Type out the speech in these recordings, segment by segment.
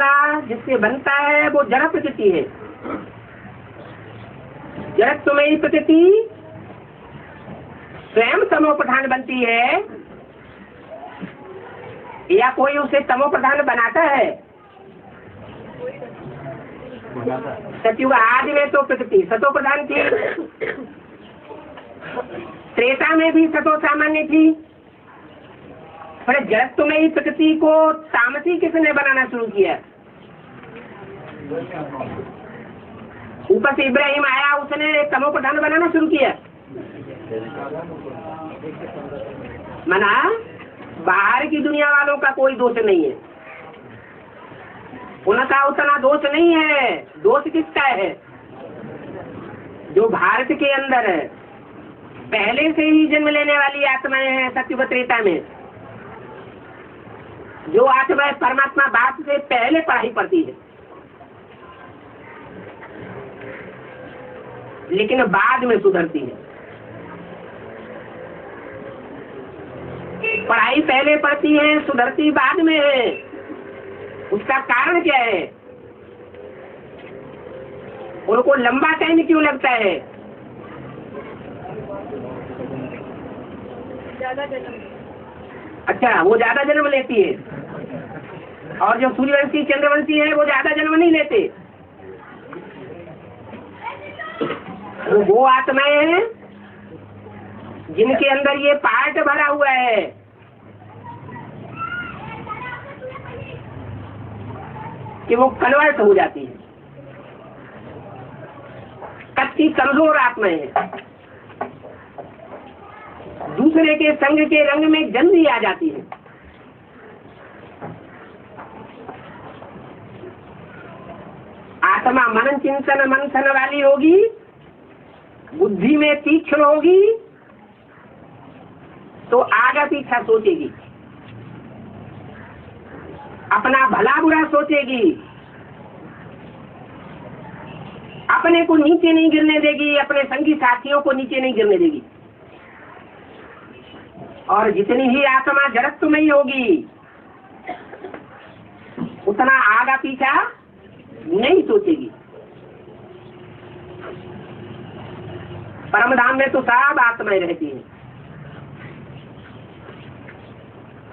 वाला जिससे बनता है वो जड़ प्रकृति है। जड़त्वमयी प्रकृति स्वयं तमो प्रधान बनती है या कोई उसे तमो प्रधान बनाता है? सतयुग आदि में तो प्रकृति सतो प्रधान थी, त्रेता में भी सतो सामान्य थी, पर जड़त्वमयी प्रकृति को तामसी किसने बनाना शुरू किया? ऊपर से इब्राहिम आया, उसने तमो प्रधान बनाना शुरू किया। मना बाहर की दुनिया वालों का कोई दोष नहीं है, उनका उतना दोष नहीं है। दोष किसका है? जो भारत के अंदर है, पहले से ही जन्म लेने वाली आत्माएं हैं। सत्युग त्रेता में जो आत्माएं परमात्मा बाप से पहले पढ़ाई पढ़ती है, लेकिन बाद में सुधरती है। पढ़ाई पहले पढ़ती है, सुधरती बाद में है। उसका कारण क्या है? उनको लंबा टाइम क्यों लगता है? ज्यादा जन्म। अच्छा, वो ज्यादा जन्म लेती है, और जो सूर्यवंशी चंद्रवंशी है वो ज्यादा जन्म नहीं लेते। वो आत्माएं हैं जिनके अंदर ये पार्ट भरा हुआ है। कि वो कन्वर्ट हो जाती है। कच्ची कमजोर आत्माएं हैं, दूसरे के संग के रंग में जल्दी आ जाती है। आत्मा मनन चिंतन मंथन वाली होगी, बुद्धि में तीक्ष्ण होगी, तो आगे पीछा सोचेगी, अपना भला बुरा सोचेगी, अपने को नीचे नहीं गिरने देगी, अपने संगी साथियों को नीचे नहीं गिरने देगी। और जितनी ही आत्मा जड़त्व में ही होगी, उतना आगा पीछा नहीं सोचेगी। परमधाम में तो सब आत्माएं रहती हैं,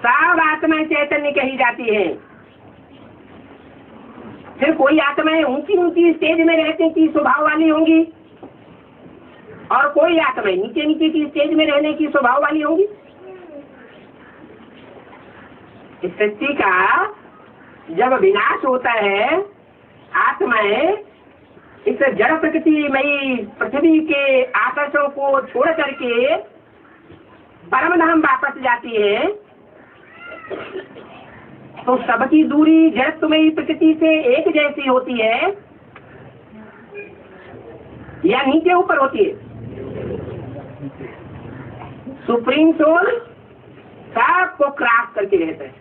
सब आत्माएं चैतन्य कही जाती हैं। फिर कोई आत्माएं ऊंची ऊंची स्टेज में रहने की स्वभाव वाली होंगी, और कोई आत्माएं नीचे नीचे की स्टेज में रहने की स्वभाव वाली होंगी। इस सृष्टि का जब विनाश होता है, आत्माएं इस जड़ प्रकृतिमयी पृथ्वी के आकर्षण को छोड़ करके परमधाम वापस जाती है, तो सबकी दूरी जड़त्वमयी प्रकृति से एक जैसी होती है या नीचे ऊपर होती है? सुप्रीम सोल सबको क्रॉस करके रहता है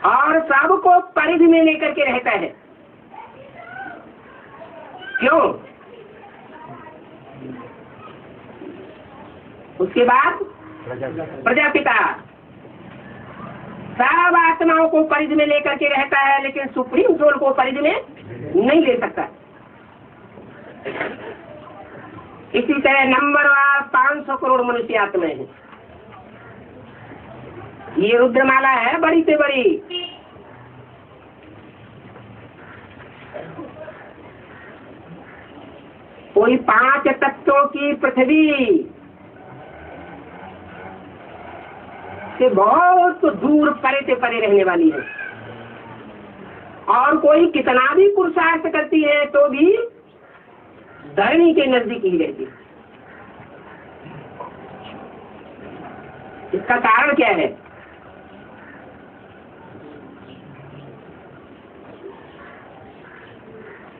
और सबको परिधि में लेकर के रहता है। क्यों? उसके बाद प्रजापिता सब आत्माओं को परिधि में लेकर के रहता है, लेकिन सुप्रीम सोल को परिधि में नहीं ले सकता। इसी तरह नंबरवार 500 करोड़ मनुष्य आत्माएं हैं। ये रुद्रमाला है बड़ी से बड़ी। कोई 5 तत्वों की पृथ्वी से बहुत दूर परे से परे रहने वाली है, और कोई कितना भी पुरुषार्थ करती है तो भी धरणी के नजदीक ही रहती है। इसका कारण क्या है?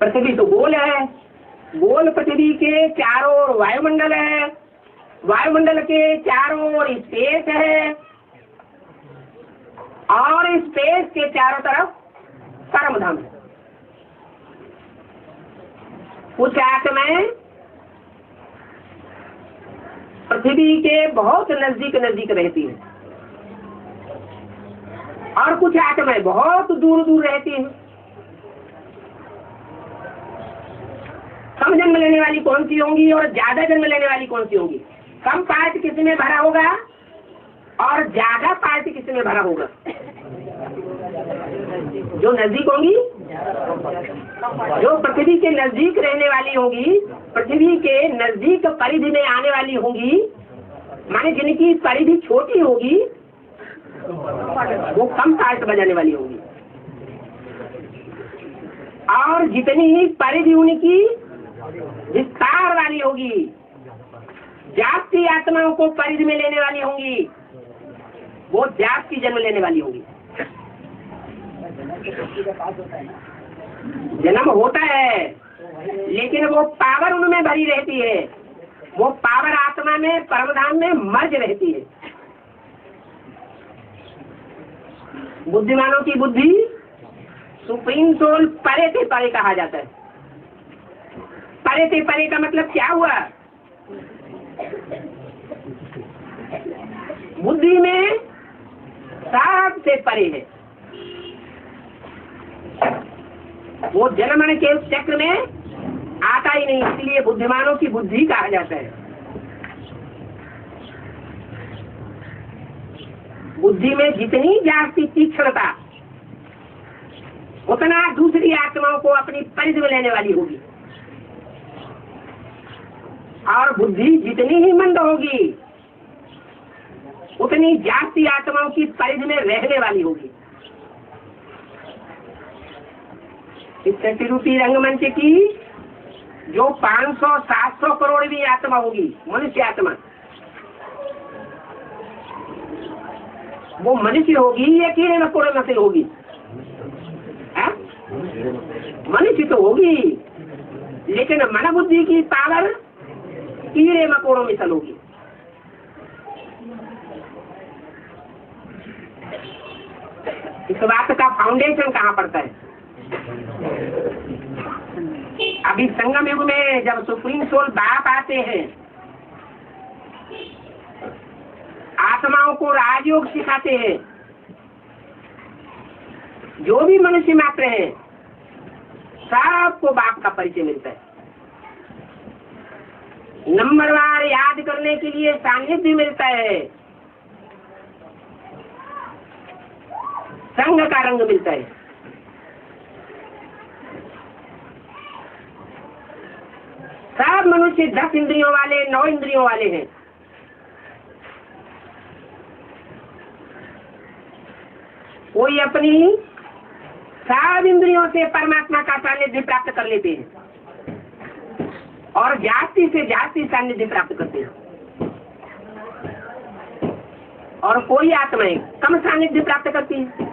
पृथ्वी तो गोल है, गोल पृथ्वी के चारों ओर वायुमंडल है, वायुमंडल के चारों ओर स्पेस है, और स्पेस के चारों तरफ परमधाम है। कुछ आत्माएं पृथ्वी के बहुत नजदीक नजदीक रहती है, और कुछ आत्माएं बहुत दूर दूर रहती हैं। कम जन्म लेने वाली कौन सी होंगी और ज्यादा जन्म लेने वाली कौन सी होंगी? कम पार्ट किस में भरा होगा और ज्यादा पार्ट किस में भरा होगा? जो नजदीक होंगी, जो पृथ्वी के नजदीक रहने वाली होंगी, पृथ्वी के नजदीक परिधि में आने वाली होंगी, माने जिनकी परिधि छोटी होगी, वो कम पार्ट बजाने वाली होगी। और जितनी ही परिधि उनकी विस्तार वाली होगी, जाति आत्माओं को परिधि में लेने वाली होंगी, वो जाति जन्म लेने वाली होगी। जन्म होता है लेकिन वो पावर उनमें भरी रहती है, वो पावर आत्मा में परमधाम में मर्ज रहती है। बुद्धिमानों की बुद्धि सुप्रीम सोल परे से परे कहा जाता है। परे से परे का मतलब क्या हुआ? बुद्धि में सबसे परे है, वो जन्म के उस चक्र में आता ही नहीं, इसलिए बुद्धिमानों की बुद्धि कहा जाता है। बुद्धि में जितनी जाती तीक्ष्णता, उतना दूसरी आत्माओं को अपनी परिधि में लेने वाली होगी। और बुद्धि जितनी ही मंद होगी, उतनी जाती आत्माओं की परिधि में रहने वाली होगी। इस सृष्टि रूपी रंगमंच की जो 500-700 करोड़ भी आत्मा होगी, मनुष्य आत्मा, वो मनुष्य होगी या कीड़े मकोड़े में से होगी? मनुष्य तो होगी, लेकिन मन बुद्धि की पावर कीड़े मकोड़ों में सल होगी। इस बात का फाउंडेशन कहाँ पड़ता है? अभी संगम युग में जब सुप्रीम सोल बाप आते हैं, आत्माओं को राजयोग सिखाते हैं, जो भी मनुष्य मात्र हैं सबको बाप का परिचय मिलता है। नंबरवार याद करने के लिए सानिध्य मिलता है, संग का रंग मिलता है। सब मनुष्य 10 इंद्रियों वाले, 9 इंद्रियों वाले हैं। कोई अपनी सब इंद्रियों से परमात्मा का सानिध्य प्राप्त कर लेते हैं और जाति से जाति सानिध्य प्राप्त करते हैं, और कोई आत्माएं कम सानिध्य प्राप्त करती है।